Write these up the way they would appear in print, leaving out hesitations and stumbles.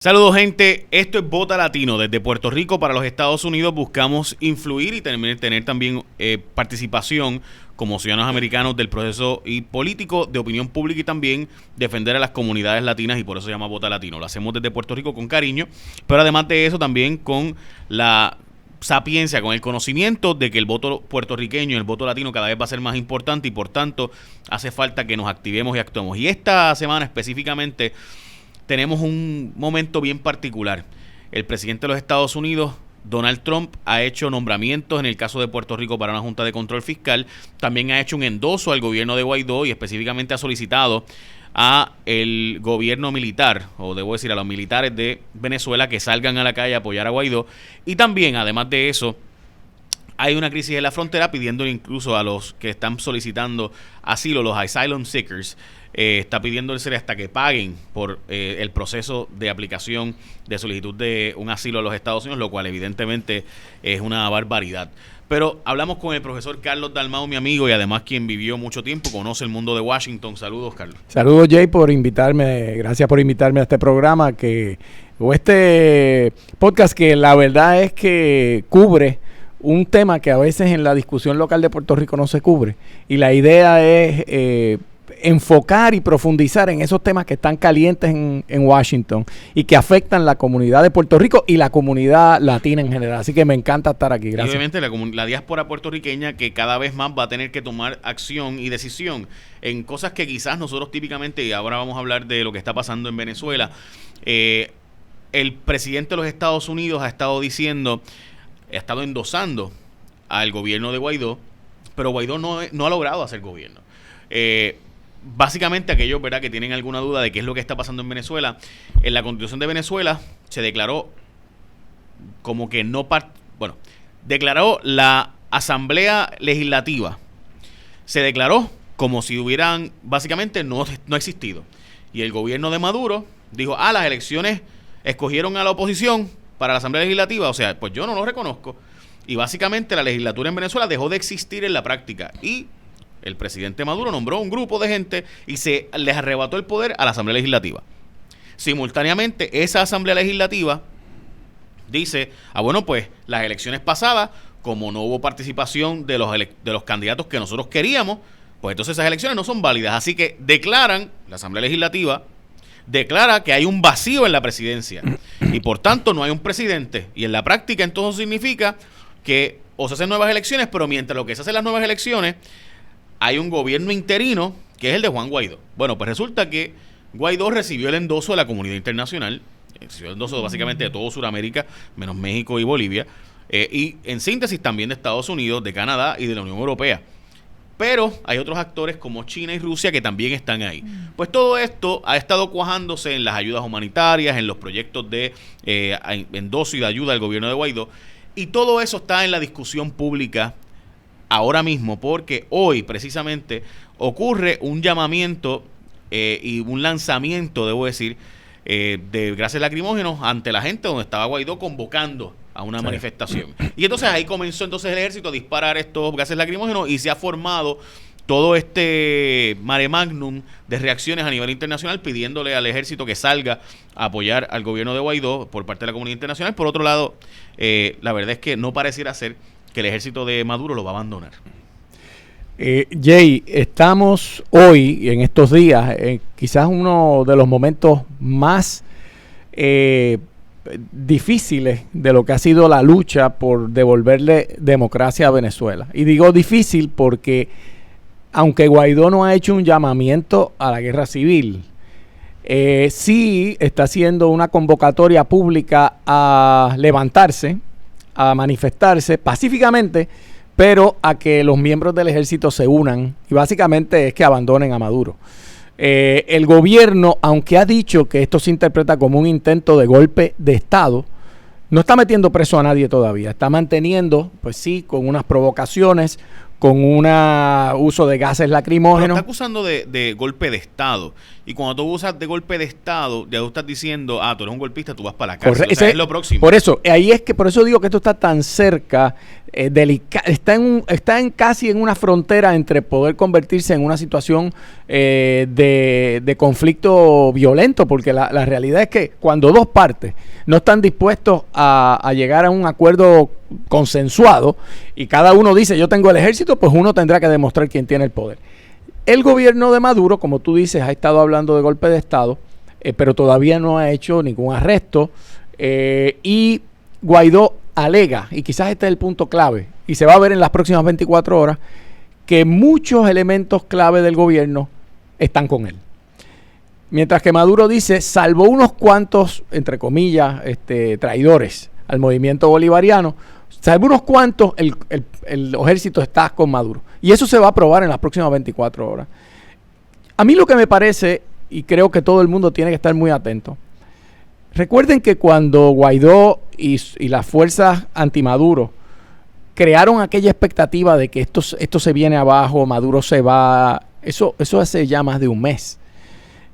Saludos, gente, esto es Vota Latino. Desde Puerto Rico para los Estados Unidos buscamos influir y tener también participación como ciudadanos americanos del proceso y político de opinión pública y también defender a las comunidades latinas, y por eso se llama Vota Latino. Lo hacemos desde Puerto Rico con cariño, pero además de eso también con la sapiencia, con el conocimiento de que el voto puertorriqueño, el voto latino cada vez va a ser más importante y por tanto hace falta que nos activemos y actuemos. Y esta semana específicamente tenemos un momento bien particular. El presidente de los Estados Unidos, Donald Trump, ha hecho nombramientos en el caso de Puerto Rico para una Junta de Control Fiscal. También ha hecho un endoso al gobierno de Guaidó y específicamente ha solicitado a el gobierno militar, o debo decir a los militares de Venezuela, que salgan a la calle a apoyar a Guaidó. Y también, además de eso, hay una crisis en la frontera, pidiendo incluso a los que están solicitando asilo, los asylum seekers, está pidiéndole hasta que paguen por el proceso de aplicación de solicitud de un asilo a los Estados Unidos, lo cual evidentemente es una barbaridad. Pero hablamos con el profesor Carlos Dalmau, mi amigo, y además quien vivió mucho tiempo, conoce el mundo de Washington. Saludos, Carlos. Saludos, Jay, por invitarme. Gracias por invitarme a este programa o este podcast que la verdad es que cubre un tema que a veces en la discusión local de Puerto Rico no se cubre. Y la idea es enfocar y profundizar en esos temas que están calientes en Washington y que afectan la comunidad de Puerto Rico y la comunidad latina en general. Así que me encanta estar aquí. Gracias. Y obviamente la diáspora puertorriqueña, que cada vez más va a tener que tomar acción y decisión en cosas que quizás nosotros típicamente, y ahora vamos a hablar de lo que está pasando en Venezuela, el presidente de los Estados Unidos ha estado endosando al gobierno de Guaidó, pero Guaidó no ha logrado hacer gobierno. Básicamente aquellos, ¿verdad?, que tienen alguna duda de qué es lo que está pasando en Venezuela, en la Constitución de Venezuela se declaró como que declaró la Asamblea Legislativa, se declaró como si básicamente no existido. Y el gobierno de Maduro dijo, las elecciones escogieron a la oposición para la Asamblea Legislativa, o sea, pues yo no lo reconozco. Y básicamente la legislatura en Venezuela dejó de existir en la práctica. Y el presidente Maduro nombró un grupo de gente y se les arrebató el poder a la Asamblea Legislativa. Simultáneamente, esa Asamblea Legislativa dice, pues las elecciones pasadas, como no hubo participación de los candidatos que nosotros queríamos, pues entonces esas elecciones no son válidas. Así que la Asamblea Legislativa declara que hay un vacío en la presidencia y por tanto no hay un presidente. Y en la práctica entonces significa que o se hacen nuevas elecciones, pero mientras lo que se hacen las nuevas elecciones, hay un gobierno interino que es el de Juan Guaidó. Bueno, pues resulta que Guaidó recibió el endoso de la comunidad internacional, recibió el endoso básicamente de todo Sudamérica, menos México y Bolivia, y en síntesis también de Estados Unidos, de Canadá y de la Unión Europea. Pero hay otros actores como China y Rusia que también están ahí. Pues todo esto ha estado cuajándose en las ayudas humanitarias, en los proyectos de endoso y de ayuda al gobierno de Guaidó, y todo eso está en la discusión pública ahora mismo, porque hoy precisamente ocurre un llamamiento y un lanzamiento, debo decir, de gases lacrimógenos ante la gente, donde estaba Guaidó convocando a una manifestación. Y entonces ahí comenzó el ejército a disparar estos gases lacrimógenos y se ha formado todo este mare magnum de reacciones a nivel internacional pidiéndole al ejército que salga a apoyar al gobierno de Guaidó por parte de la comunidad internacional. Por otro lado, la verdad es que no pareciera ser que el ejército de Maduro lo va a abandonar. Jay, estamos hoy, en estos días, quizás uno de los momentos más difíciles de lo que ha sido la lucha por devolverle democracia a Venezuela. Y digo difícil porque, aunque Guaidó no ha hecho un llamamiento a la guerra civil, sí está haciendo una convocatoria pública a levantarse, a manifestarse pacíficamente, pero a que los miembros del ejército se unan, y básicamente es que abandonen a Maduro. El gobierno, aunque ha dicho que esto se interpreta como un intento de golpe de Estado, no está metiendo preso a nadie todavía. Está manteniendo, pues sí, con unas provocaciones, con un uso de gases lacrimógenos. Está acusando de golpe de Estado. Y cuando tú usas de golpe de Estado, ya tú estás diciendo, tú eres un golpista, tú vas para la cárcel. O sea, es lo próximo. Por eso, por eso digo que esto está tan cerca, está casi en una frontera entre poder convertirse en una situación de conflicto violento, porque la realidad es que cuando dos partes no están dispuestos a llegar a un acuerdo consensuado y cada uno dice yo tengo el ejército, pues uno tendrá que demostrar quién tiene el poder. El gobierno de Maduro, como tú dices, ha estado hablando de golpe de Estado, pero todavía no ha hecho ningún arresto, y Guaidó alega, y quizás este es el punto clave, y se va a ver en las próximas 24 horas, que muchos elementos clave del gobierno están con él. Mientras que Maduro dice, salvo unos cuantos, entre comillas, traidores al movimiento bolivariano, salvo unos cuantos, el ejército está con Maduro. Y eso se va a probar en las próximas 24 horas. A mí lo que me parece, y creo que todo el mundo tiene que estar muy atento, recuerden que cuando Guaidó y las fuerzas anti-Maduro crearon aquella expectativa de que esto se viene abajo, Maduro se va, eso hace ya más de un mes.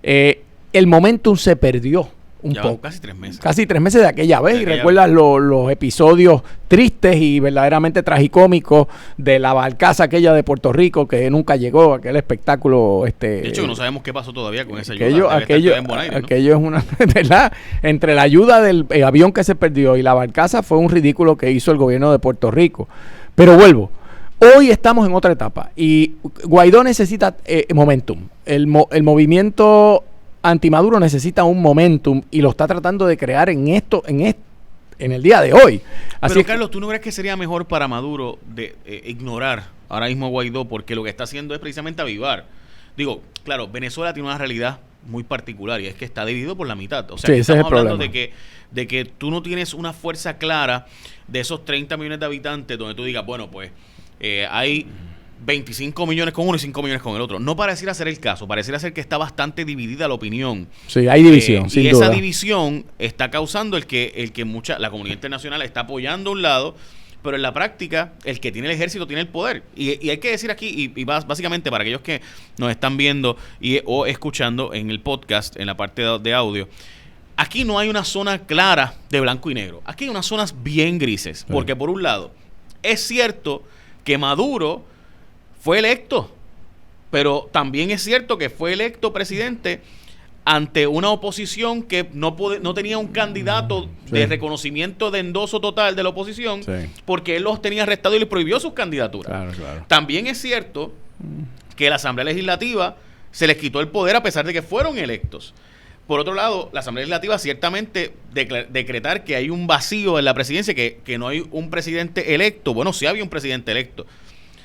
El momentum se perdió un poco. Casi 3 meses. Casi 3 meses de aquella vez. Y recuerdas los episodios tristes y verdaderamente tragicómicos de la barcaza aquella de Puerto Rico que nunca llegó, aquel espectáculo. De hecho, no sabemos qué pasó todavía con esa ayuda. Aquello es una, ¿verdad? Entre la ayuda del avión que se perdió y la barcaza fue un ridículo que hizo el gobierno de Puerto Rico. Pero vuelvo. Hoy estamos en otra etapa y Guaidó necesita momentum. El movimiento antimaduro necesita un momentum y lo está tratando de crear en el día de hoy. Así pero Carlos, ¿tú no crees que sería mejor para Maduro de ignorar ahora mismo a Guaidó? Porque lo que está haciendo es precisamente avivar. Digo, claro, Venezuela tiene una realidad muy particular y es que está dividido por la mitad. O sea, sí, estamos hablando de que tú no tienes una fuerza clara de esos 30 millones de habitantes donde tú digas, bueno, pues hay 25 millones con uno y 5 millones con el otro. No pareciera ser el caso, pareciera ser que está bastante dividida la opinión. Sí, hay división, sin y duda. Esa división está causando la comunidad internacional está apoyando a un lado, pero en la práctica el que tiene el ejército tiene el poder. Y hay que decir aquí, y básicamente para aquellos que nos están viendo o escuchando en el podcast, en la parte de audio, aquí no hay una zona clara de blanco y negro. Aquí hay unas zonas bien grises, sí. Porque por un lado, es cierto que Maduro fue electo, pero también es cierto que fue electo presidente ante una oposición que no tenía un candidato de reconocimiento de endoso total de la oposición, porque él los tenía arrestado y le prohibió sus candidaturas. Claro. También es cierto que la Asamblea Legislativa se les quitó el poder a pesar de que fueron electos. Por otro lado, la Asamblea Legislativa ciertamente decretar que hay un vacío en la presidencia, que no hay un presidente electo. Bueno, sí había un presidente electo.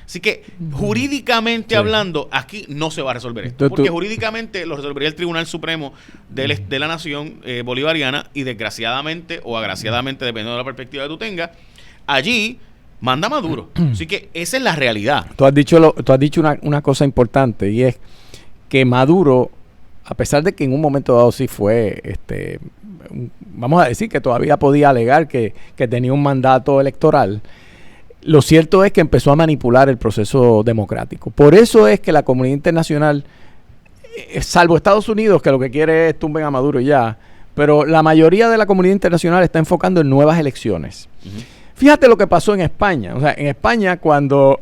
Así que, jurídicamente hablando, aquí no se va a resolver esto. Porque jurídicamente lo resolvería el Tribunal Supremo de la Nación Bolivariana y desgraciadamente o agraciadamente, dependiendo de la perspectiva que tú tengas, allí manda Maduro. Así que esa es la realidad. Tú has dicho una cosa importante y es que Maduro, a pesar de que en un momento dado sí fue, vamos a decir que todavía podía alegar que tenía un mandato electoral, lo cierto es que empezó a manipular el proceso democrático. Por eso es que la comunidad internacional, salvo Estados Unidos, que lo que quiere es tumben a Maduro y ya, pero la mayoría de la comunidad internacional está enfocando en nuevas elecciones. Uh-huh. Fíjate lo que pasó en España. O sea, en España cuando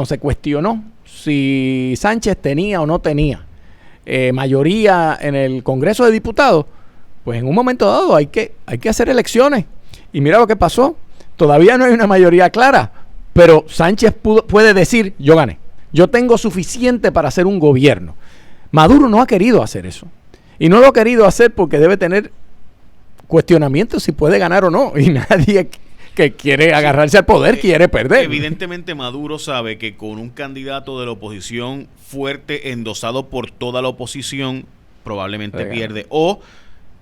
se cuestionó si Sánchez tenía o no tenía mayoría en el Congreso de Diputados, pues en un momento dado hay que hacer elecciones. Y mira lo que pasó. Todavía no hay una mayoría clara, pero Sánchez puede decir, yo gané. Yo tengo suficiente para hacer un gobierno. Maduro no ha querido hacer eso. Y no lo ha querido hacer porque debe tener cuestionamientos si puede ganar o no. Y nadie que quiere agarrarse al poder quiere perder. Evidentemente Maduro sabe que con un candidato de la oposición fuerte, endosado por toda la oposición, probablemente pierde. O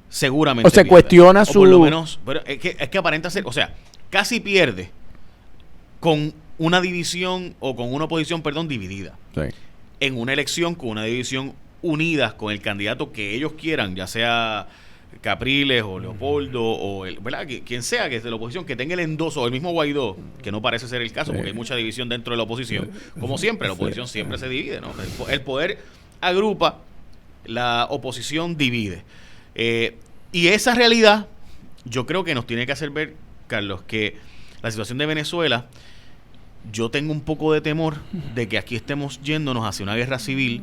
seguramente o se pierde. Cuestiona o su... por lo menos, pero es que aparenta ser, o sea, casi pierde con una división o con una oposición, dividida. Sí. En una elección con una división unida con el candidato que ellos quieran, ya sea Capriles o Leopoldo o ¿verdad? Quien sea que es de la oposición, que tenga el endoso, o el mismo Guaidó, que no parece ser el caso porque hay mucha división dentro de la oposición. Como siempre, la oposición siempre se divide, ¿no? El poder agrupa, la oposición divide. Y esa realidad yo creo que nos tiene que hacer ver, Carlos, que la situación de Venezuela, yo tengo un poco de temor de que aquí estemos yéndonos hacia una guerra civil,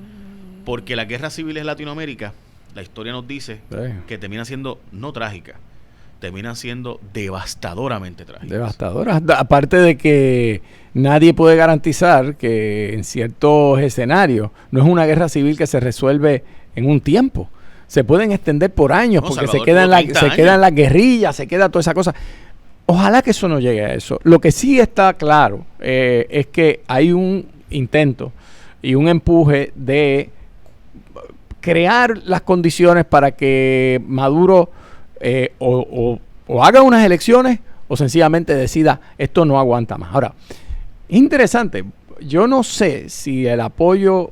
porque las guerras civiles en Latinoamérica, la historia nos dice que termina siendo no trágica, termina siendo devastadoramente trágica. Devastadoras. Aparte de que nadie puede garantizar que en ciertos escenarios no es una guerra civil que se resuelve en un tiempo. Se pueden extender por años, no, porque Salvador se quedan las guerrillas, se queda toda esa cosa. Ojalá que eso no llegue a eso. Lo que sí está claro es que hay un intento y un empuje de crear las condiciones para que Maduro o haga unas elecciones o sencillamente decida esto no aguanta más. Ahora, es interesante. Yo no sé si el apoyo,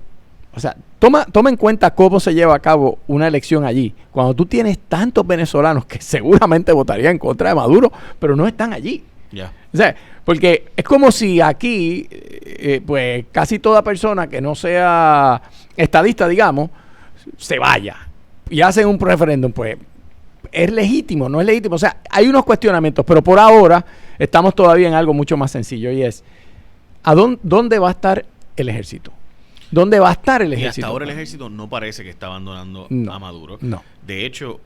o sea, toma en cuenta cómo se lleva a cabo una elección allí. Cuando tú tienes tantos venezolanos que seguramente votarían en contra de Maduro, pero no están allí. Yeah. O sea, porque es como si aquí, pues casi toda persona que no sea estadista, digamos, se vaya y hacen un referéndum. Pues es legítimo, no es legítimo. O sea, hay unos cuestionamientos, pero por ahora estamos todavía en algo mucho más sencillo y es, ¿dónde va a estar el ejército? ¿Dónde va a estar el ejército? Y hasta ahora el ejército no parece que está abandonando a Maduro. No. De hecho,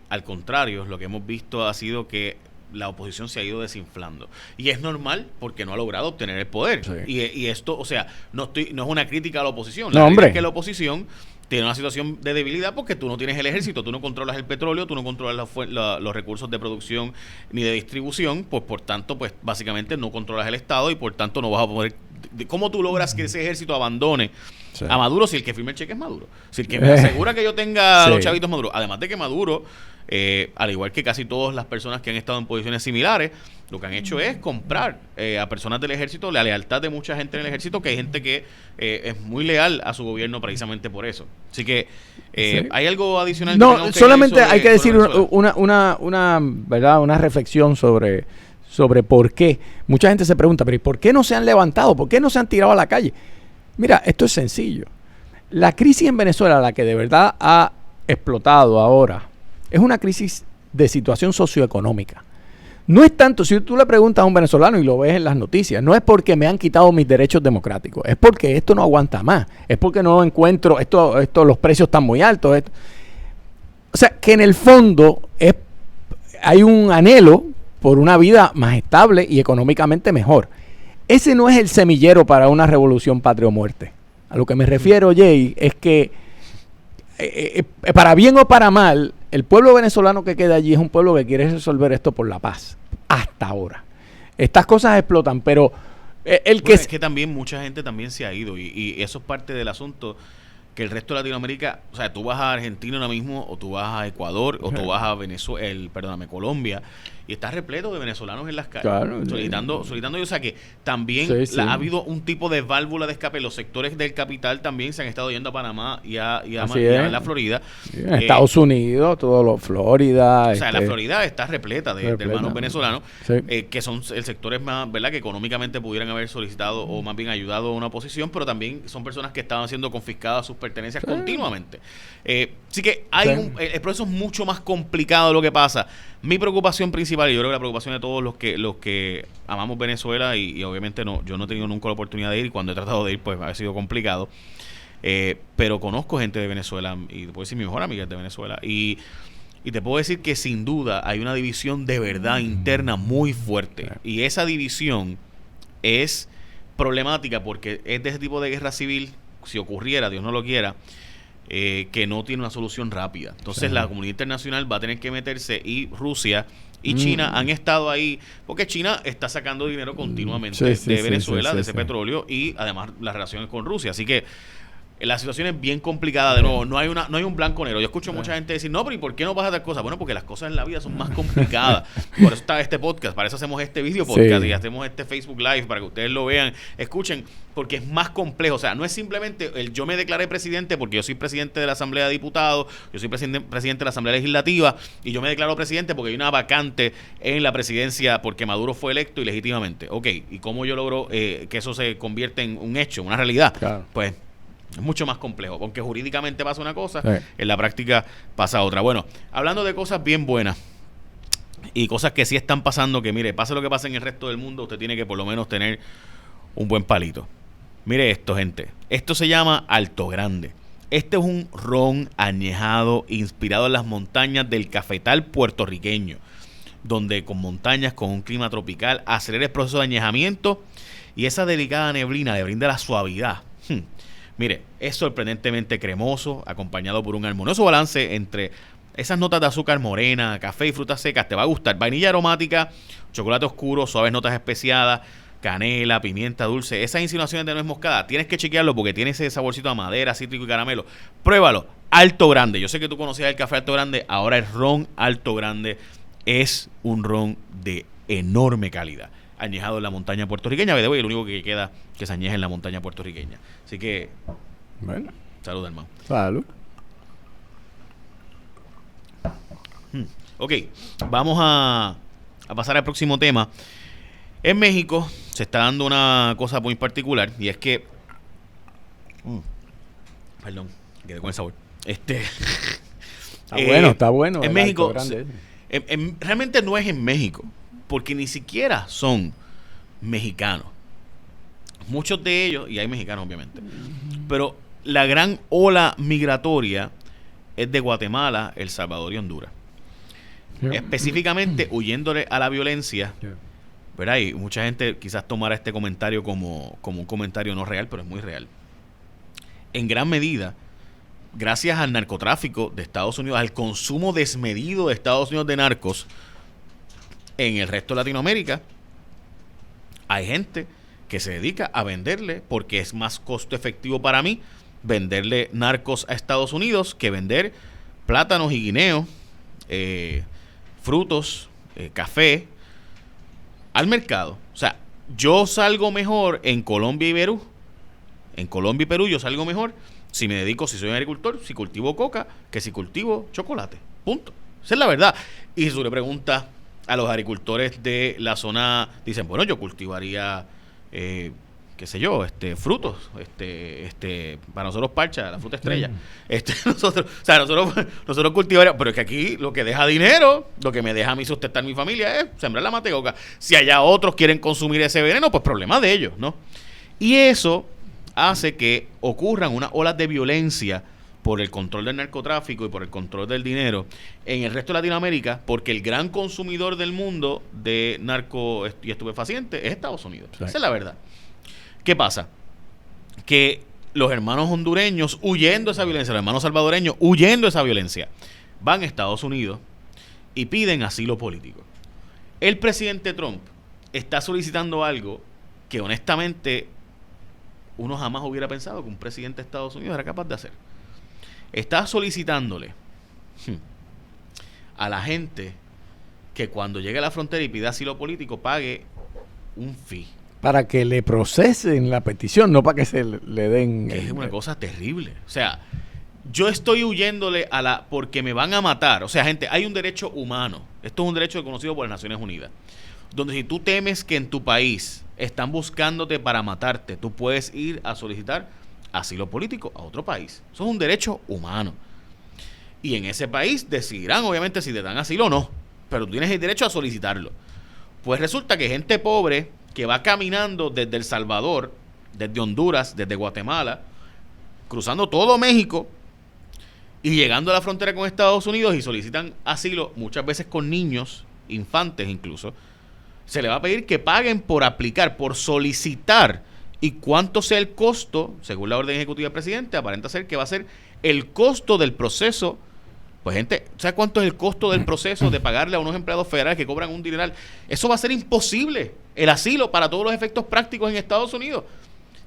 al contrario, lo que hemos visto ha sido que la oposición se ha ido desinflando. Y es normal porque no ha logrado obtener el poder. Sí. Y esto, o sea, no es una crítica a la oposición. La realidad es que la oposición tiene una situación de debilidad porque tú no tienes el ejército, tú no controlas el petróleo, tú no controlas los recursos de producción ni de distribución, pues por tanto, pues básicamente no controlas el Estado y por tanto no vas a poder... ¿Cómo tú logras que ese ejército abandone a Maduro si el que firme el cheque es Maduro? Si el que me asegura que yo tenga los chavitos Maduro. Además de que Maduro, al igual que casi todas las personas que han estado en posiciones similares, lo que han hecho es comprar a personas del ejército, la lealtad de mucha gente en el ejército, que hay gente que es muy leal a su gobierno precisamente por eso. Así que hay algo adicional. No, solamente hay que decir una reflexión sobre por qué. Mucha gente se pregunta, pero ¿y por qué no se han levantado? ¿Por qué no se han tirado a la calle? Mira, esto es sencillo. La crisis en Venezuela, la que de verdad ha explotado ahora, es una crisis de situación socioeconómica. No es tanto, si tú le preguntas a un venezolano y lo ves en las noticias, no es porque me han quitado mis derechos democráticos, es porque esto no aguanta más, es porque no encuentro, los precios están muy altos. O sea, que en el fondo hay un anhelo por una vida más estable y económicamente mejor. Ese no es el semillero para una revolución patria o muerte. A lo que me refiero, Jay, es que para bien o para mal, el pueblo venezolano que queda allí es un pueblo que quiere resolver esto por la paz. Hasta ahora. Estas cosas explotan, pero es que también mucha gente también se ha ido y eso es parte del asunto, que el resto de Latinoamérica, o sea, tú vas a Argentina ahora mismo, o tú vas a Ecuador, o tú vas a Colombia, y está repleto de venezolanos en las calles, claro, solicitando, o sea que también ha habido un tipo de válvula de escape. Los sectores del capital también se han estado yendo a Panamá y a la Florida. En Estados Unidos, todo lo Florida. O sea, la Florida está repleta de hermanos venezolanos, que son el sectores más, ¿verdad?, que económicamente pudieran haber solicitado o más bien ayudado a una oposición, pero también son personas que estaban siendo confiscadas sus pertenencias continuamente. Así que el proceso es mucho más complicado de lo que pasa. Mi preocupación principal, y yo creo que la preocupación de todos los que amamos Venezuela, y obviamente yo no he tenido nunca la oportunidad de ir, cuando he tratado de ir pues ha sido complicado, pero conozco gente de Venezuela, y te puedo decir mi mejor amiga es de Venezuela, y te puedo decir que sin duda hay una división de verdad interna muy fuerte, y esa división es problemática porque es de ese tipo de guerra civil, si ocurriera, Dios no lo quiera, que no tiene una solución rápida. Entonces la comunidad internacional va a tener que meterse, y Rusia y China han estado ahí, porque China está sacando dinero continuamente de Venezuela, de ese petróleo, y además las relaciones con Rusia. Así que La situación es bien complicada, de nuevo, no hay un blanco negro. Yo escucho mucha gente decir, no, pero ¿y por qué no pasa tal cosa? Bueno, porque las cosas en la vida son más complicadas. Por eso está este podcast, para eso hacemos este video podcast y hacemos este Facebook Live para que ustedes lo vean, escuchen, porque es más complejo. O sea, no es simplemente el yo me declaré presidente porque yo soy presidente de la Asamblea de Diputados, yo soy presidente de la Asamblea Legislativa y yo me declaro presidente porque hay una vacante en la presidencia porque Maduro fue electo ilegítimamente. Ok, ¿y cómo yo logro que eso se convierta en un hecho, una realidad? Claro. Pues es mucho más complejo, aunque jurídicamente pasa una cosa, en la práctica pasa otra. Bueno, hablando de cosas bien buenas y cosas que sí están pasando, que mire, pase lo que pase en el resto del mundo, usted tiene que por lo menos tener un buen palito. Mire esto, gente. Esto se llama Alto Grande. Este es un ron añejado inspirado en las montañas del cafetal puertorriqueño, donde con montañas, con un clima tropical, acelera el proceso de añejamiento y esa delicada neblina le brinda la suavidad. Mire, es sorprendentemente cremoso, acompañado por un armonioso balance entre esas notas de azúcar morena, café y frutas secas. Te va a gustar. Vainilla aromática, chocolate oscuro, suaves notas especiadas, canela, pimienta dulce. Esas insinuaciones de nuez moscada, tienes que chequearlo porque tiene ese saborcito a madera, cítrico y caramelo. Pruébalo. Alto Grande. Yo sé que tú conocías el café Alto Grande, ahora el ron Alto Grande es un ron de enorme calidad, añejado en la montaña puertorriqueña, el único que queda que se añeja en la montaña puertorriqueña. Así que, bueno, salud, hermano. Salud. Ok, vamos a pasar al próximo tema. En México se está dando una cosa muy particular y es que, perdón, quedé con el sabor. Está bueno. En México, realmente no es en México, porque ni siquiera son mexicanos. Muchos de ellos, y hay mexicanos obviamente, pero la gran ola migratoria es de Guatemala, El Salvador y Honduras. Específicamente huyéndole a la violencia. ¿Verdad? Y mucha gente quizás tomará este comentario como un comentario no real, pero es muy real. En gran medida, gracias al narcotráfico de Estados Unidos, al consumo desmedido de Estados Unidos de narcos en el resto de Latinoamérica, hay gente que se dedica a venderle, porque es más costo efectivo para mí venderle narcos a Estados Unidos que vender plátanos y guineos, frutos, café al mercado. O sea, yo salgo mejor en Colombia y Perú. En Colombia y Perú yo salgo mejor si me dedico, si soy un agricultor, si cultivo coca, que si cultivo chocolate. Punto. Esa es la verdad. Y si tú le preguntas a los agricultores de la zona, dicen, bueno, yo cultivaría, qué sé yo, frutos, para nosotros parcha, la fruta estrella. Nosotros cultivaríamos, pero es que aquí lo que deja dinero, lo que me deja a mí sustentar mi familia es sembrar la matecoca. Si allá otros quieren consumir ese veneno, pues problema de ellos, ¿no? Y eso hace que ocurran unas olas de violencia por el control del narcotráfico y por el control del dinero en el resto de Latinoamérica, porque el gran consumidor del mundo de narco y estupefacientes es Estados Unidos. Sí. Esa es la verdad. ¿Qué pasa? Que los hermanos hondureños huyendo de esa violencia, los hermanos salvadoreños huyendo de esa violencia, van a Estados Unidos y piden asilo político. El presidente Trump está solicitando algo que honestamente uno jamás hubiera pensado que un presidente de Estados Unidos era capaz de hacer. Está solicitándole a la gente que cuando llegue a la frontera y pida asilo político pague un fee. Para que le procesen la petición, no para que se le den... Es una cosa terrible. O sea, yo estoy huyéndole porque me van a matar. O sea, gente, hay un derecho humano. Esto es un derecho reconocido por las Naciones Unidas. Donde si tú temes que en tu país están buscándote para matarte, tú puedes ir a solicitar asilo político a otro país. Eso es un derecho humano. Y en ese país decidirán, obviamente, si te dan asilo o no. Pero tú tienes el derecho a solicitarlo. Pues resulta que gente pobre que va caminando desde El Salvador, desde Honduras, desde Guatemala, cruzando todo México y llegando a la frontera con Estados Unidos y solicitan asilo, muchas veces con niños, infantes incluso, se le va a pedir que paguen por aplicar, por solicitar. Y cuánto sea el costo, según la orden ejecutiva del presidente, aparenta ser que va a ser el costo del proceso. Pues gente, ¿sabe cuánto es el costo del proceso de pagarle a unos empleados federales que cobran un dineral? Eso va a ser imposible, el asilo para todos los efectos prácticos en Estados Unidos.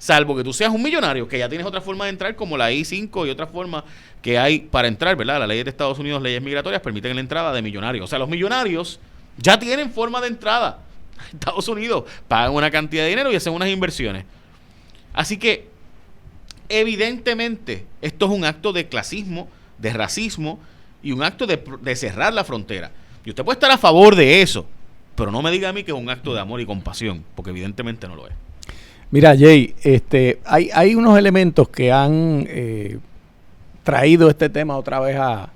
salvo que tú seas un millonario, que ya tienes otra forma de entrar, como la I-5 y otra forma que hay para entrar, ¿verdad? Las leyes de Estados Unidos, leyes migratorias, permiten la entrada de millonarios. O sea, los millonarios ya tienen forma de entrada a Estados Unidos, pagan una cantidad de dinero y hacen unas inversiones. Así que, evidentemente, esto es un acto de clasismo, de racismo y un acto de cerrar la frontera. Y usted puede estar a favor de eso, pero no me diga a mí que es un acto de amor y compasión, porque evidentemente no lo es. Mira, Jay, hay unos elementos que han traído este tema otra vez a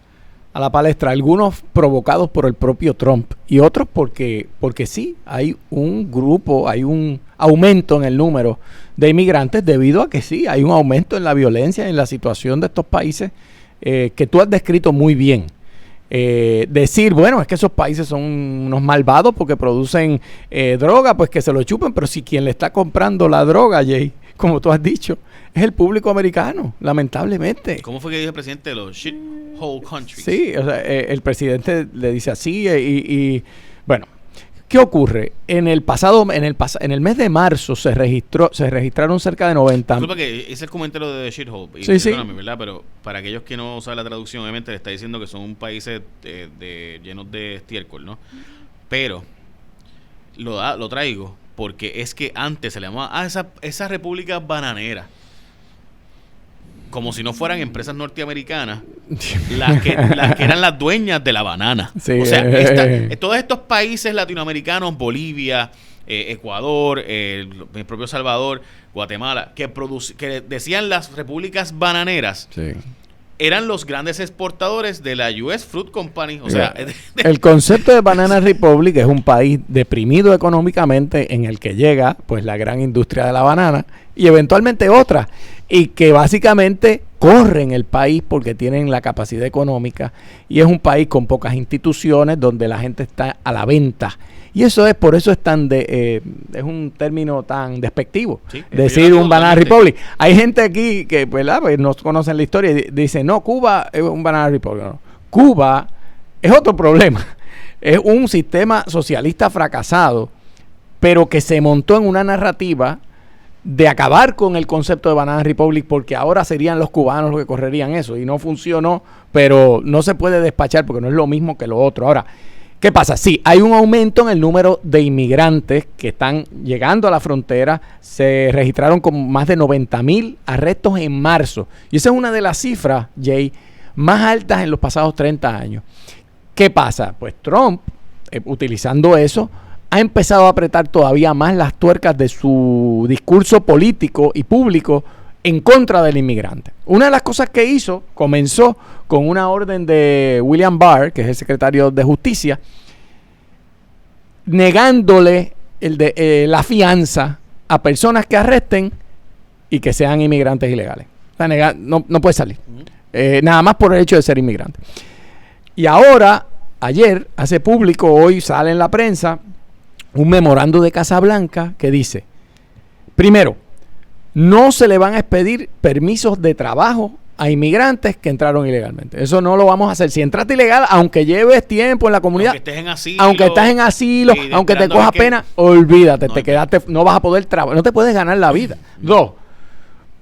la palestra, algunos provocados por el propio Trump y otros porque sí, hay un grupo, hay un aumento en el número de inmigrantes debido a que sí, hay un aumento en la violencia, en la situación de estos países que tú has descrito muy bien. Decir, bueno, es que esos países son unos malvados porque producen droga, pues que se lo chupen, pero si quien le está comprando la droga, Jay, como tú has dicho, es el público americano, lamentablemente. ¿Cómo fue que dijo el presidente de los shithole countries? Sí, o sea, el presidente le dice así y bueno, ¿qué ocurre? En el mes de marzo se registraron cerca de 90. Disculpa que ese es el comentario de shithole. Sí, perdóname, ¿verdad? Pero para aquellos que no saben la traducción, obviamente le está diciendo que son países llenos de estiércol, ¿no? Pero lo traigo porque es que antes se le llamaba esas repúblicas bananeras. Como si no fueran empresas norteamericanas las que eran las dueñas de la banana. Sí, o sea, todos estos países latinoamericanos, Bolivia, Ecuador, el propio Salvador, Guatemala, que decían las repúblicas bananeras, sí, eran los grandes exportadores de la US Fruit Company. O sea, el concepto de Banana Republic es un país deprimido económicamente en el que llega pues la gran industria de la banana y eventualmente otra, y que básicamente corren el país porque tienen la capacidad económica, y es un país con pocas instituciones donde la gente está a la venta. Y eso es, por eso es es un término tan despectivo, sí, decir un Banana Republic. Hay gente aquí que, ¿verdad?, pues no conocen la historia y dice, no, Cuba es un Banana Republic. No. Cuba es otro problema. Es un sistema socialista fracasado, pero que se montó en una narrativa de acabar con el concepto de Banana Republic, porque ahora serían los cubanos los que correrían eso, y no funcionó, pero no se puede despachar porque no es lo mismo que lo otro. Ahora, ¿qué pasa? Sí, hay un aumento en el número de inmigrantes que están llegando a la frontera. Se registraron con más de 90,000 arrestos en marzo. Y esa es una de las cifras, Jay, más altas en los pasados 30 años. ¿Qué pasa? Pues Trump, utilizando eso, ha empezado a apretar todavía más las tuercas de su discurso político y público en contra del inmigrante. Una de las cosas que hizo, comenzó con una orden de William Barr, que es el secretario de Justicia, negándole la fianza a personas que arresten y que sean inmigrantes ilegales. O sea, no puede salir. Nada más por el hecho de ser inmigrante. Y ahora, ayer, hace público, hoy sale en la prensa, un memorando de Casablanca que dice, primero, no se le van a expedir permisos de trabajo a inmigrantes que entraron ilegalmente. Eso no lo vamos a hacer. Si entraste ilegal, aunque lleves tiempo en la comunidad, aunque estés en asilo, aunque te cojas pena, olvídate, te quedaste, no vas a poder trabajar, no te puedes ganar la vida. Dos,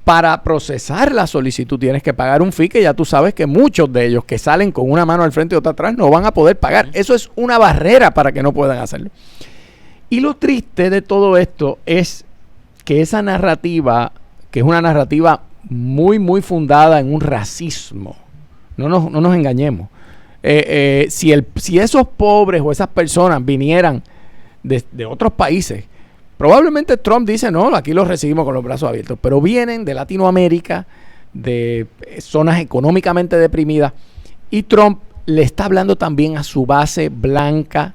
para procesar la solicitud tienes que pagar un fee que ya tú sabes que muchos de ellos que salen con una mano al frente y otra atrás no van a poder pagar. Eso es una barrera para que no puedan hacerlo. Y lo triste de todo esto es que esa narrativa, que es una narrativa muy, muy fundada en un racismo, no nos engañemos. Si esos pobres o esas personas vinieran de otros países, probablemente Trump dice, no, aquí los recibimos con los brazos abiertos, pero vienen de Latinoamérica, de zonas económicamente deprimidas, y Trump le está hablando también a su base blanca,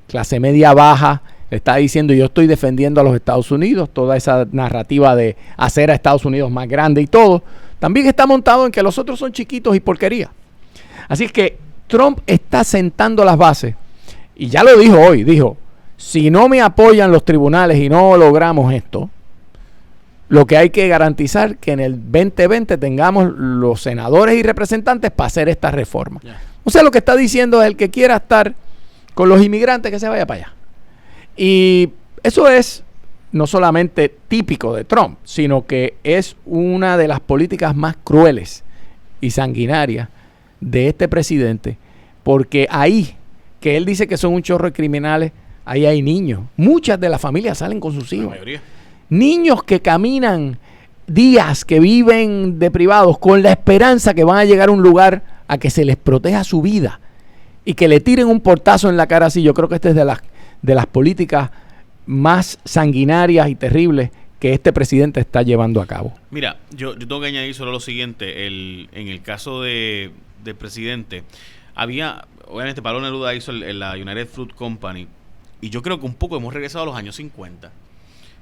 clase media baja. Le está diciendo, yo estoy defendiendo a los Estados Unidos, toda esa narrativa de hacer a Estados Unidos más grande y todo, también está montado en que los otros son chiquitos y porquería. Así es que Trump está sentando las bases, y ya lo dijo hoy, dijo, si no me apoyan los tribunales y no logramos esto, lo que hay que garantizar que en el 2020 tengamos los senadores y representantes para hacer esta reforma. Yeah. O sea, lo que está diciendo es el que quiera estar con los inmigrantes que se vaya para allá. Y eso es no solamente típico de Trump, sino que es una de las políticas más crueles y sanguinarias de este presidente, porque ahí, que él dice que son un chorro de criminales, ahí hay niños. Muchas de las familias salen con sus hijos. La mayoría. Niños que caminan días, que viven de privados, con la esperanza que van a llegar a un lugar a que se les proteja su vida y que le tiren un portazo en la cara así. Yo creo que esta es de las políticas más sanguinarias y terribles que este presidente está llevando a cabo. Mira, yo tengo que añadir solo lo siguiente. En el caso del presidente, obviamente Pablo Neruda hizo la United Fruit Company, y yo creo que un poco hemos regresado a los años 50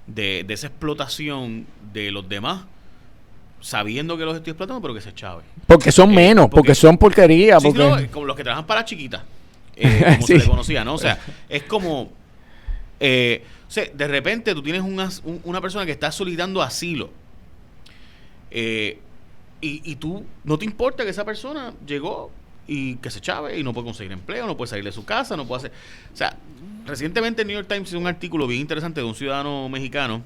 de esa explotación de los demás, sabiendo que los estoy explotando, pero que se chave. Porque son menos, porque son porquería. Sí, porque... no, como los que trabajan para chiquitas, como Sí. se le conocía, ¿no? O sea, es como... o sea, de repente tú tienes una persona que está solicitando asilo, y tú no te importa que esa persona llegó y que se chave y no puede conseguir empleo, no puede salir de su casa, no puede hacer... O sea, recientemente el New York Times hizo un artículo bien interesante de un ciudadano mexicano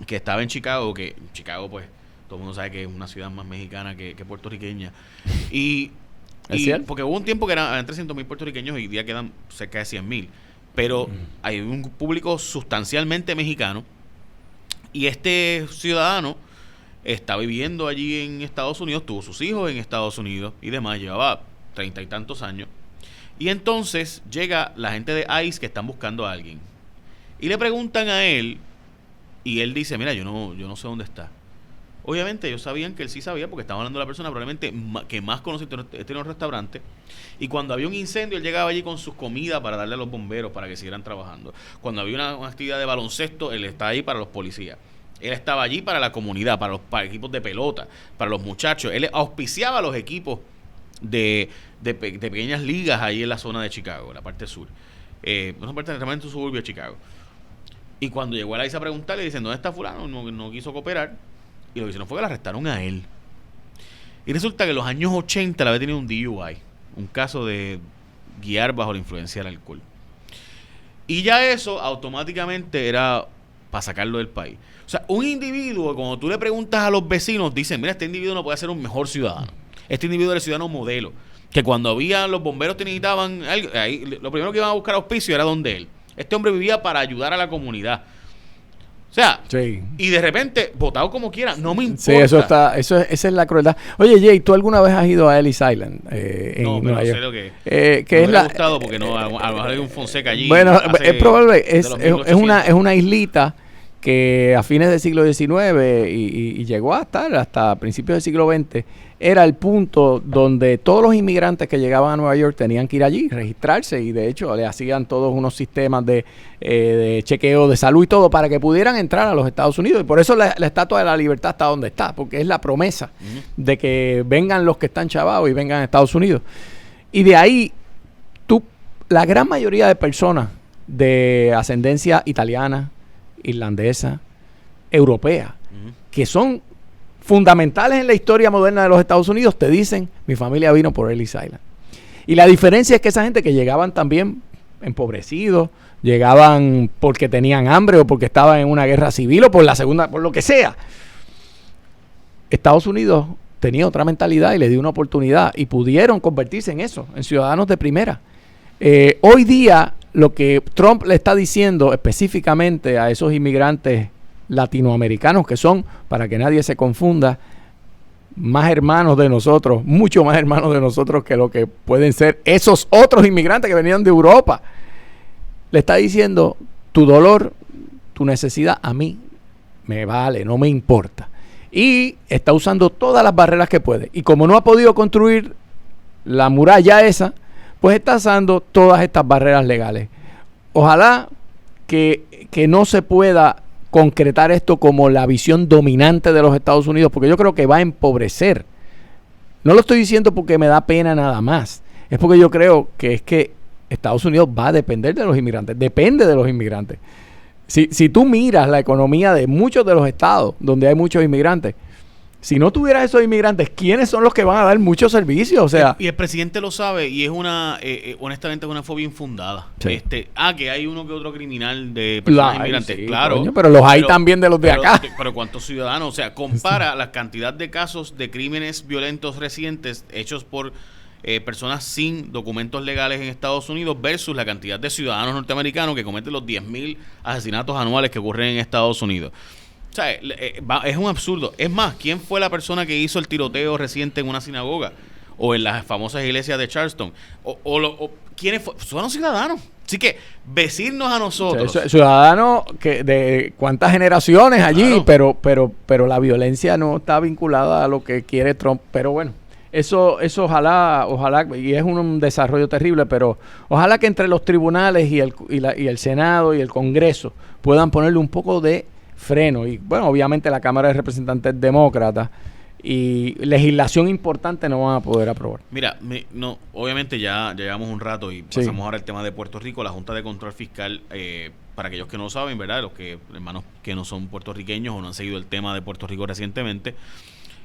que estaba en Chicago, que Chicago, pues, todo el mundo sabe que es una ciudad más mexicana que puertorriqueña. ¿Es cierto? Porque hubo un tiempo que eran 300,000 puertorriqueños y hoy día quedan cerca de 100,000. Pero hay un público sustancialmente mexicano, y este ciudadano está viviendo allí en Estados Unidos, tuvo sus hijos en Estados Unidos y demás, llevaba 30 y tantos años. Y entonces llega la gente de ICE que están buscando a alguien. Y le preguntan a él, y él dice, mira, yo no sé dónde está. Obviamente ellos sabían que él sí sabía, porque estaba hablando de la persona probablemente que más conoce este restaurante. Y cuando había un incendio, él llegaba allí con sus comidas para darle a los bomberos para que siguieran trabajando. Cuando había una actividad de baloncesto, él estaba ahí para los policías. Él estaba allí para la comunidad, para equipos de pelota, para los muchachos. Él auspiciaba los equipos de pequeñas ligas ahí en la zona de Chicago, la parte sur. No parte realmente en su suburbio de Chicago. Y cuando llegó a la ICE a preguntarle, dicen, ¿dónde está fulano? No quiso cooperar. Y lo que hicieron fue que la arrestaron a él. Y resulta que en los años 80 le había tenido un DUI, un caso de guiar bajo la influencia del alcohol. Y ya eso automáticamente era para sacarlo del país. O sea, un individuo, cuando tú le preguntas a los vecinos, dicen, mira, este individuo no puede ser un mejor ciudadano. Este individuo era el ciudadano modelo. Que cuando había los bomberos que necesitaban algo, ahí, lo primero que iban a buscar auspicio era donde él. Este hombre vivía para ayudar a la comunidad. O sea, sí. Y de repente, votado como quiera, no me importa. Sí, esa es la crueldad. Oye, Jay, ¿tú alguna vez has ido a Ellis Island? No, pero Nueva sé York? lo que Que no me ha gustado porque no, a lo mejor hay un Fonseca allí. Bueno, es probable, es 1800. una islita que a fines del siglo XIX y llegó a estar hasta principios del siglo XX, era el punto donde todos los inmigrantes que llegaban a Nueva York tenían que ir allí, registrarse, y de hecho le hacían todos unos sistemas de chequeo de salud y todo para que pudieran entrar a los Estados Unidos. Y por eso la Estatua de la Libertad está donde está, porque es la promesa de que vengan los que están chavados y vengan a Estados Unidos. Y de ahí, la gran mayoría de personas de ascendencia italiana, irlandesa, europea, que son fundamentales en la historia moderna de los Estados Unidos, te dicen, mi familia vino por Ellis Island. Y la diferencia es que esa gente que llegaban también empobrecidos, llegaban porque tenían hambre o porque estaban en una guerra civil o por lo que sea. Estados Unidos tenía otra mentalidad y les dio una oportunidad y pudieron convertirse en eso, en ciudadanos de primera. Hoy día, lo que Trump le está diciendo específicamente a esos inmigrantes latinoamericanos, que son, para que nadie se confunda, más hermanos de nosotros, mucho más hermanos de nosotros que lo que pueden ser esos otros inmigrantes que venían de Europa, le está diciendo, tu dolor, tu necesidad, a mí me vale, no me importa. Y está usando todas las barreras que puede. Y como no ha podido construir la muralla esa, pues está usando todas estas barreras legales. Ojalá que no se pueda concretar esto como la visión dominante de los Estados Unidos, porque yo creo que va a empobrecer. No lo estoy diciendo porque me da pena nada más. Es porque yo creo que es que Estados Unidos va a depender de los inmigrantes. Depende de los inmigrantes. Si tú miras la economía de muchos de los estados donde hay muchos inmigrantes, Si no tuvieras esos inmigrantes, ¿quiénes son los que van a dar muchos servicios? O sea, y el presidente lo sabe y es honestamente es una fobia infundada. Sí. Que hay uno que otro criminal de personas inmigrantes, sí, claro. Coño, pero los hay también de los de acá. Pero ¿cuántos ciudadanos? O sea, compara la cantidad de casos de crímenes violentos recientes hechos por personas sin documentos legales en Estados Unidos versus la cantidad de ciudadanos norteamericanos que cometen los 10,000 asesinatos anuales que ocurren en Estados Unidos. O sea, es un absurdo. Es más, ¿quién fue la persona que hizo el tiroteo reciente en una sinagoga? O en las famosas iglesias de Charleston. ¿Quiénes fueron? Son ciudadanos. Así que, vecirnos a nosotros. O sea, ciudadanos que de cuántas generaciones allí, claro. pero la violencia no está vinculada a lo que quiere Trump. Pero bueno, eso ojalá, y es un desarrollo terrible, pero ojalá que entre los tribunales y el Senado y el Congreso puedan ponerle un poco de freno. Y bueno, obviamente la Cámara de Representantes demócrata y legislación importante no van a poder aprobar. Mira, obviamente ya llevamos un rato y pasamos ahora al tema de Puerto Rico. La Junta de Control Fiscal, para aquellos que no lo saben, ¿verdad? Los hermanos que no son puertorriqueños o no han seguido el tema de Puerto Rico recientemente,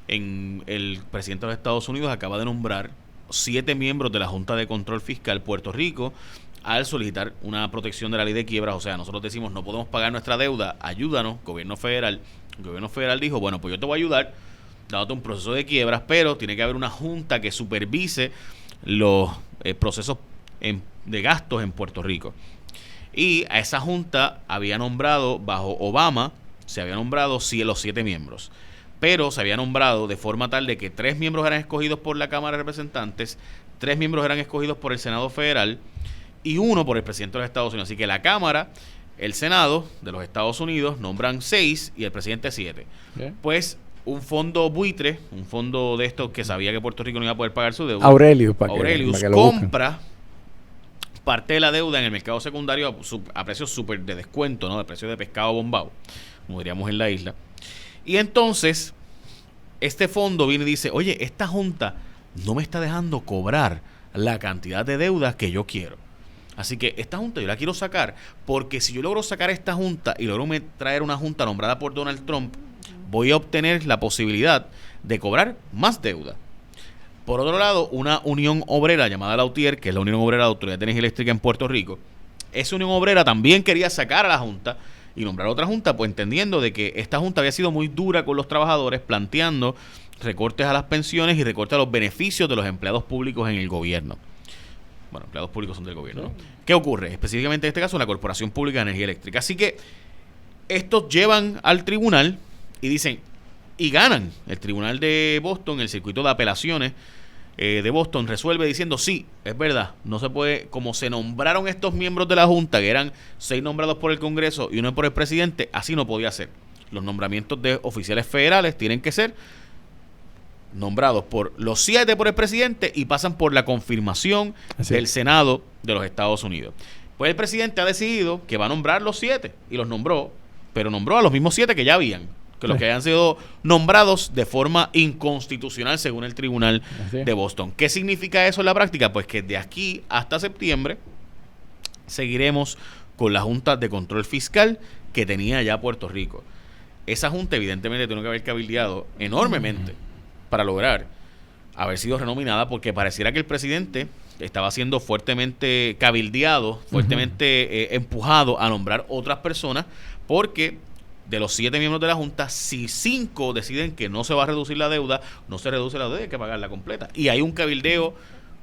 el presidente de los Estados Unidos acaba de nombrar 7 miembros de la Junta de Control Fiscal Puerto Rico al solicitar una protección de la ley de quiebras. O sea, nosotros decimos, no podemos pagar nuestra deuda, ayúdanos, gobierno federal. El gobierno federal dijo, bueno, pues yo te voy a ayudar, dándote un proceso de quiebras, pero tiene que haber una junta que supervise los procesos de gastos en Puerto Rico. Y a esa junta había nombrado, bajo Obama, se había nombrado los 7 miembros. Pero se había nombrado de forma tal de que 3 miembros eran escogidos por la Cámara de Representantes, 3 miembros eran escogidos por el Senado Federal y 1 por el presidente de los Estados Unidos. Así que la Cámara, el Senado de los Estados Unidos nombran 6 y el presidente 7. Bien. Pues un fondo buitre, un fondo de estos que sabía que Puerto Rico no iba a poder pagar su deuda, Aurelius compra parte de la deuda en el mercado secundario a precios súper de descuento, ¿no? De precio de pescado bombado, como diríamos en la isla. Y entonces este fondo viene y dice, oye, esta junta no me está dejando cobrar la cantidad de deudas que yo quiero. Así que esta junta yo la quiero sacar, porque si yo logro sacar esta junta y logro traer una junta nombrada por Donald Trump, voy a obtener la posibilidad de cobrar más deuda. Por otro lado, una unión obrera llamada la UTIER, que es la Unión Obrera de Autoridad de Energía Eléctrica en Puerto Rico, esa unión obrera también quería sacar a la junta y nombrar otra junta, pues entendiendo de que esta junta había sido muy dura con los trabajadores, planteando recortes a las pensiones y recortes a los beneficios de los empleados públicos en el gobierno. Bueno, empleados públicos son del gobierno, ¿no? ¿Qué ocurre? Específicamente en este caso, la Corporación Pública de Energía Eléctrica. Así que estos llevan al tribunal y dicen, y ganan. El tribunal de Boston, el circuito de apelaciones de Boston, resuelve diciendo, sí, es verdad, no se puede, como se nombraron estos miembros de la Junta, que eran 6 nombrados por el Congreso y 1 por el presidente, así no podía ser. Los nombramientos de oficiales federales tienen que ser nombrados por los 7 por el presidente y pasan por la confirmación del Senado de los Estados Unidos. Pues el presidente ha decidido que va a nombrar los 7 y los nombró, pero nombró a los mismos 7 que ya habían, que los que hayan sido nombrados de forma inconstitucional según el tribunal de Boston. ¿Qué significa eso en la práctica? Pues que de aquí hasta septiembre seguiremos con la Junta de Control Fiscal que tenía ya Puerto Rico. Esa Junta evidentemente tiene que haber cabildeado enormemente para lograr haber sido renominada, porque pareciera que el presidente estaba siendo fuertemente cabildeado, fuertemente empujado a nombrar otras personas, porque de los 7 miembros de la Junta, si 5 deciden que no se va a reducir la deuda, no se reduce la deuda, hay que pagarla completa. Y hay un cabildeo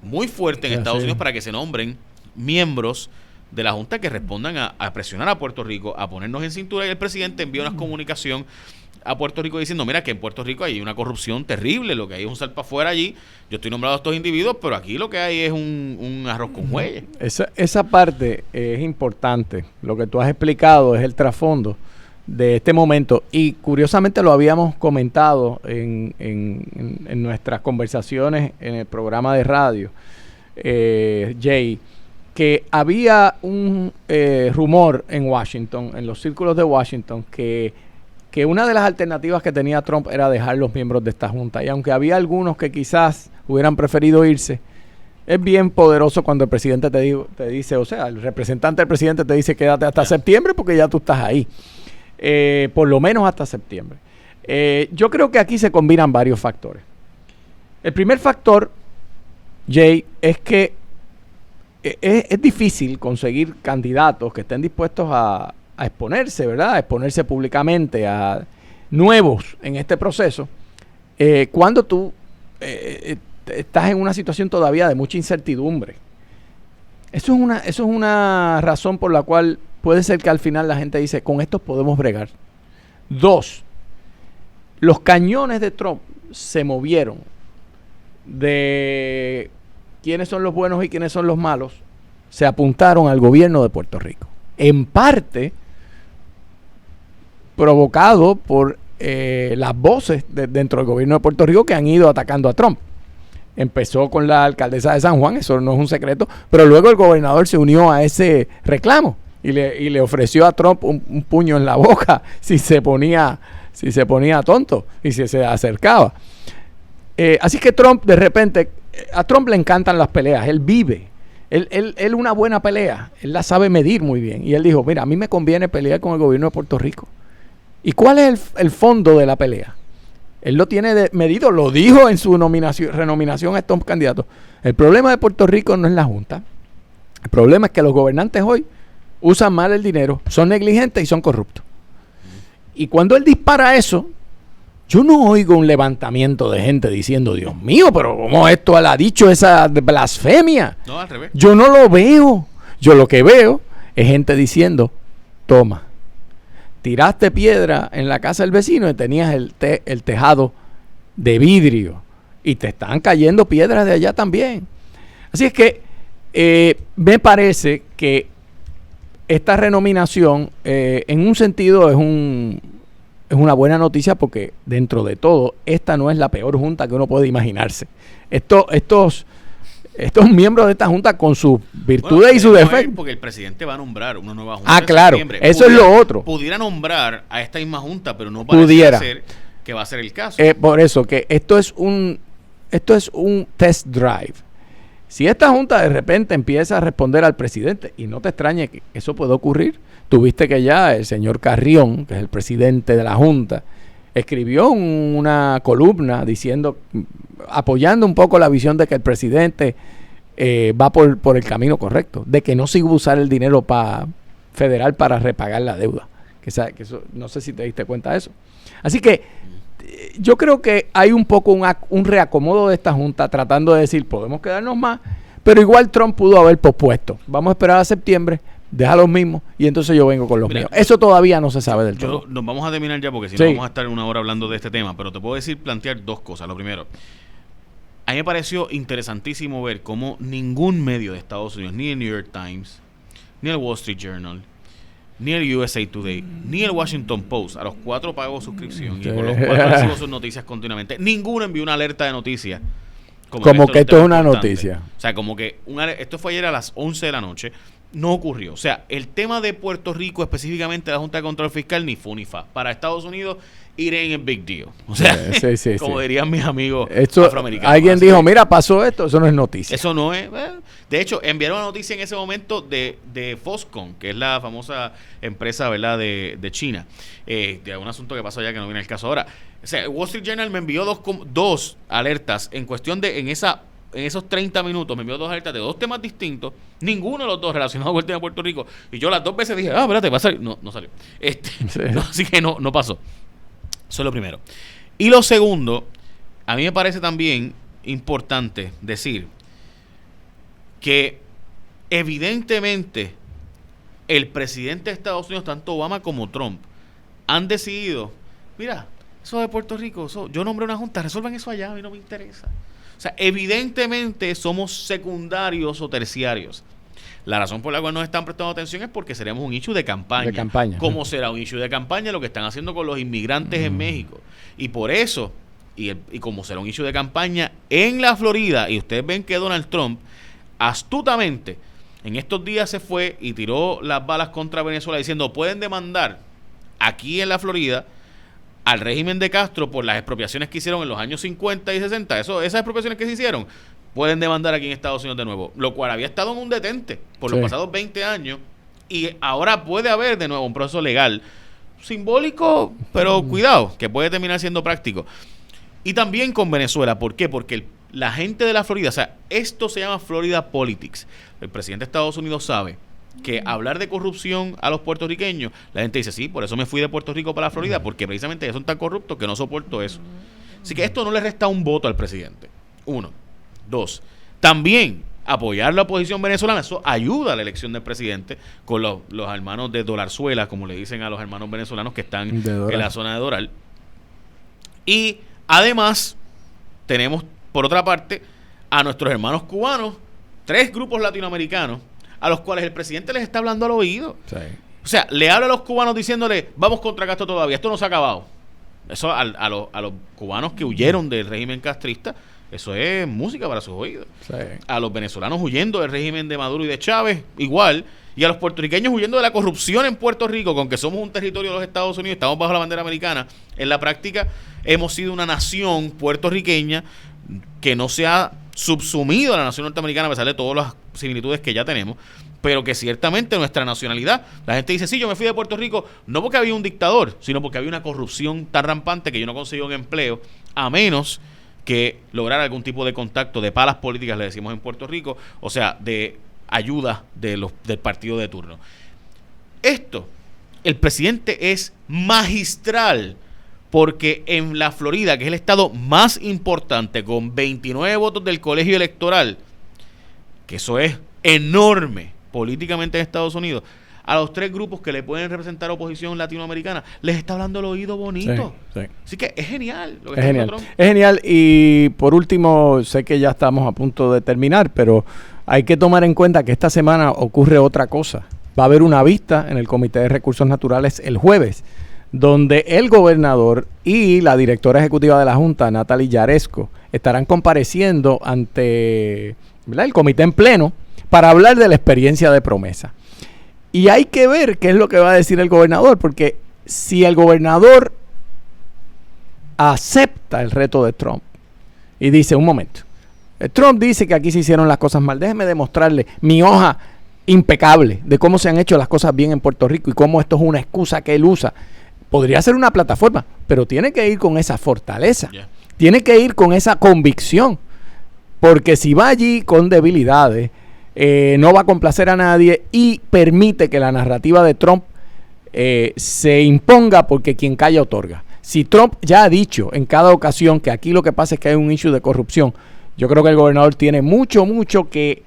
muy fuerte en Estados Unidos para que se nombren miembros de la Junta que respondan a presionar a Puerto Rico, a ponernos en cintura, y el presidente envía una comunicación a Puerto Rico diciendo, mira, que en Puerto Rico hay una corrupción terrible, lo que hay es un salpafuera allí, yo estoy nombrado a estos individuos, pero aquí lo que hay es un arroz con huelle. Esa parte es importante. Lo que tú has explicado es el trasfondo de este momento, y curiosamente lo habíamos comentado en nuestras conversaciones en el programa de radio, Jay, que había un rumor en Washington, en los círculos de Washington, que una de las alternativas que tenía Trump era dejar los miembros de esta junta, y aunque había algunos que quizás hubieran preferido irse, es bien poderoso cuando el presidente te dice, o sea, el representante del presidente te dice quédate hasta septiembre porque ya tú estás ahí. Por lo menos hasta septiembre. Yo creo que aquí se combinan varios factores. El primer factor, Jay, es que es difícil conseguir candidatos que estén dispuestos a exponerse, ¿verdad? A exponerse públicamente, a nuevos en este proceso, cuando tú estás en una situación todavía de mucha incertidumbre. Eso es una razón por la cual puede ser que al final la gente dice, con estos podemos bregar. 2, los cañones de Trump se movieron de quiénes son los buenos y quiénes son los malos, se apuntaron al gobierno de Puerto Rico. En parte provocado por las voces dentro del gobierno de Puerto Rico que han ido atacando a Trump. Empezó con la alcaldesa de San Juan, eso no es un secreto, pero luego el gobernador se unió a ese reclamo y le ofreció a Trump un puño en la boca si se ponía tonto y si se acercaba. Así que Trump, de repente, a Trump le encantan las peleas, él vive. Él una buena pelea, él la sabe medir muy bien. Y él dijo, mira, a mí me conviene pelear con el gobierno de Puerto Rico. ¿Y cuál es el fondo de la pelea? Él lo tiene medido, lo dijo en su renominación a estos candidatos. El problema de Puerto Rico no es la Junta. El problema es que los gobernantes hoy usan mal el dinero, son negligentes y son corruptos. Y cuando él dispara eso, yo no oigo un levantamiento de gente diciendo, Dios mío, pero ¿cómo esto él ha dicho esa blasfemia? No, al revés. Yo no lo veo. Yo lo que veo es gente diciendo, toma, tiraste piedra en la casa del vecino y tenías el tejado de vidrio y te están cayendo piedras de allá también. Así es que me parece que esta renominación en un sentido es una buena noticia porque dentro de todo esta no es la peor junta que uno puede imaginarse. Estos miembros de esta junta con sus virtudes y sus defectos. Porque el presidente va a nombrar una nueva junta. Ah, claro, eso es lo otro. Pudiera nombrar a esta misma junta, pero no parece ser que va a ser el caso. Por eso que esto es un test drive. Si esta junta de repente empieza a responder al presidente, y no te extrañe que eso puede ocurrir, tuviste que ya el señor Carrión, que es el presidente de la junta, escribió una columna apoyando un poco la visión de que el presidente va por el camino correcto, de que no se iba a usar el dinero federal para repagar la deuda. Que eso, no sé si te diste cuenta de eso. Así que yo creo que hay un poco un reacomodo de esta junta tratando de decir, podemos quedarnos más, pero igual Trump pudo haber pospuesto. Vamos a esperar a septiembre, deja los mismos y entonces yo vengo con los míos. Eso todavía no se sabe del todo. Nos vamos a terminar ya porque si no vamos a estar una hora hablando de este tema, pero te puedo plantear dos cosas. Lo primero, a mí me pareció interesantísimo ver cómo ningún medio de Estados Unidos, ni el New York Times, ni el Wall Street Journal, ni el USA Today, ni el Washington Post, a los 4 pago suscripción y por los 4 recibo sus noticias continuamente. Ninguno envió una alerta de noticias. Como que esto es una noticia. O sea, como que esto fue ayer a las 11 de la noche. No ocurrió. O sea, el tema de Puerto Rico, específicamente la Junta de Control Fiscal, ni fu ni fa. Para Estados Unidos, it ain't a big deal. O sea, sí, como dirían mis amigos afroamericanos. Alguien dijo, mira, pasó esto, eso no es noticia. Eso no es. De hecho, enviaron una noticia en ese momento de Foxconn, que es la famosa empresa, ¿verdad?, de China. De un asunto que pasó allá que no viene el caso ahora. O sea, Wall Street Journal me envió dos alertas en cuestión de, en esos 30 minutos me envió 2 alertas de 2 temas distintos, ninguno de los 2 relacionados con el tema de Puerto Rico, y yo las 2 veces dije, espérate, va a salir. No salió. No, así que no pasó. Eso es lo primero. Y lo segundo, a mí me parece también importante decir que evidentemente el presidente de Estados Unidos, tanto Obama como Trump, han decidido, mira, eso de Puerto Rico, yo nombré una junta, resuelvan eso allá, a mí no me interesa. O sea, evidentemente somos secundarios o terciarios. La razón por la cual nos están prestando atención es porque seremos un issue de campaña. ¿Cómo será un issue de campaña lo que están haciendo con los inmigrantes en México? Y por eso, y como será un issue de campaña en la Florida, y ustedes ven que Donald Trump astutamente en estos días se fue y tiró las balas contra Venezuela diciendo, pueden demandar aquí en la Florida al régimen de Castro por las expropiaciones que hicieron en los años 50 y 60. Esas expropiaciones que se hicieron pueden demandar aquí en Estados Unidos de nuevo, lo cual había estado en un detente por los pasados 20 años y ahora puede haber de nuevo un proceso legal simbólico, pero cuidado, que puede terminar siendo práctico. Y también con Venezuela. ¿Por qué? Porque la gente de la Florida, o sea, esto se llama Florida Politics. El presidente de Estados Unidos sabe que hablar de corrupción a los puertorriqueños, la gente dice, sí, por eso me fui de Puerto Rico para la Florida, porque precisamente ellos son tan corruptos que no soporto eso. Así que esto no le resta un voto al presidente. 1. 2. También apoyar la oposición venezolana, eso ayuda a la elección del presidente con los hermanos de Dolarzuela, como le dicen a los hermanos venezolanos que están en la zona de Doral. Y además tenemos, por otra parte, a nuestros hermanos cubanos, 3 grupos latinoamericanos, a los cuales el presidente les está hablando al oído. Sí. O sea, le habla a los cubanos diciéndole, vamos contra Castro todavía, esto no se ha acabado. Eso a los cubanos que huyeron del régimen castrista, eso es música para sus oídos. Sí. A los venezolanos huyendo del régimen de Maduro y de Chávez, igual. Y a los puertorriqueños huyendo de la corrupción en Puerto Rico, con que somos un territorio de los Estados Unidos, estamos bajo la bandera americana. En la práctica, hemos sido una nación puertorriqueña que no se ha subsumido a la nación norteamericana a pesar de todas las similitudes que ya tenemos, pero que ciertamente nuestra nacionalidad, la gente dice, sí, yo me fui de Puerto Rico, no porque había un dictador, sino porque había una corrupción tan rampante que yo no conseguí un empleo, a menos que lograr algún tipo de contacto, de palas políticas, le decimos en Puerto Rico, o sea, de ayuda del partido de turno. Esto, el presidente es magistral, porque en la Florida, que es el estado más importante, con 29 votos del colegio electoral, que eso es enorme políticamente en Estados Unidos, a los 3 grupos que le pueden representar oposición latinoamericana, les está hablando al oído bonito. Sí, sí. Así que es genial lo que es genial. Es genial. Y por último, sé que ya estamos a punto de terminar, pero hay que tomar en cuenta que esta semana ocurre otra cosa. Va a haber una vista en el Comité de Recursos Naturales el jueves, donde el gobernador y la directora ejecutiva de la Junta, Natalie Yaresco, estarán compareciendo ante, ¿verdad?, el comité en pleno para hablar de la experiencia de Promesa. Y hay que ver qué es lo que va a decir el gobernador, porque si el gobernador acepta el reto de Trump y dice, un momento, Trump dice que aquí se hicieron las cosas mal, déjeme demostrarle mi hoja impecable de cómo se han hecho las cosas bien en Puerto Rico y cómo esto es una excusa que él usa. Podría ser una plataforma, pero tiene que ir con esa fortaleza, tiene que ir con esa convicción, porque si va allí con debilidades, no va a complacer a nadie y permite que la narrativa de Trump se imponga, porque quien calla otorga. Si Trump ya ha dicho en cada ocasión que aquí lo que pasa es que hay un issue de corrupción, yo creo que el gobernador tiene mucho que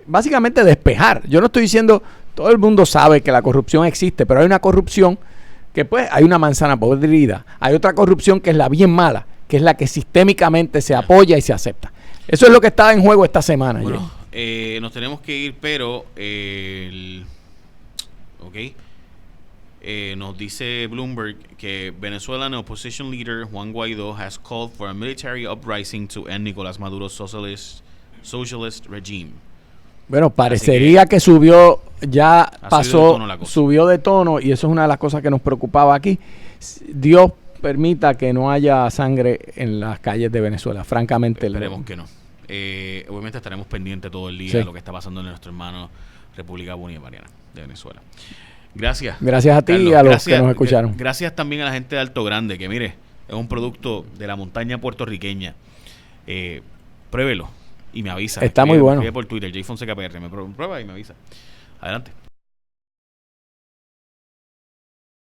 básicamente despejar. Yo no estoy diciendo, todo el mundo sabe que la corrupción existe, pero hay una corrupción que pues hay una manzana podrida, hay otra corrupción que es la bien mala, que es la que sistémicamente se apoya y se acepta. Eso es lo que está en juego esta semana. Bueno, nos tenemos que ir, pero nos dice Bloomberg que Venezuelan opposition leader Juan Guaidó has called for a military uprising to end Nicolás Maduro's socialist regime. Bueno, parecería que subió, ya pasó, subió de tono, y eso es una de las cosas que nos preocupaba aquí. Dios permita que no haya sangre en las calles de Venezuela, francamente. Esperemos que no. Obviamente estaremos pendientes todo el día de lo que está pasando en nuestro hermano República Bolivariana de Venezuela. Gracias. Gracias a ti, Carlos, y a los que nos escucharon. Gracias también a la gente de Alto Grande, que mire, es un producto de la montaña puertorriqueña. Pruébelo y me avisa. Está muy bueno. Por Twitter, J Fonseca PR, me prueba y me avisa. Adelante.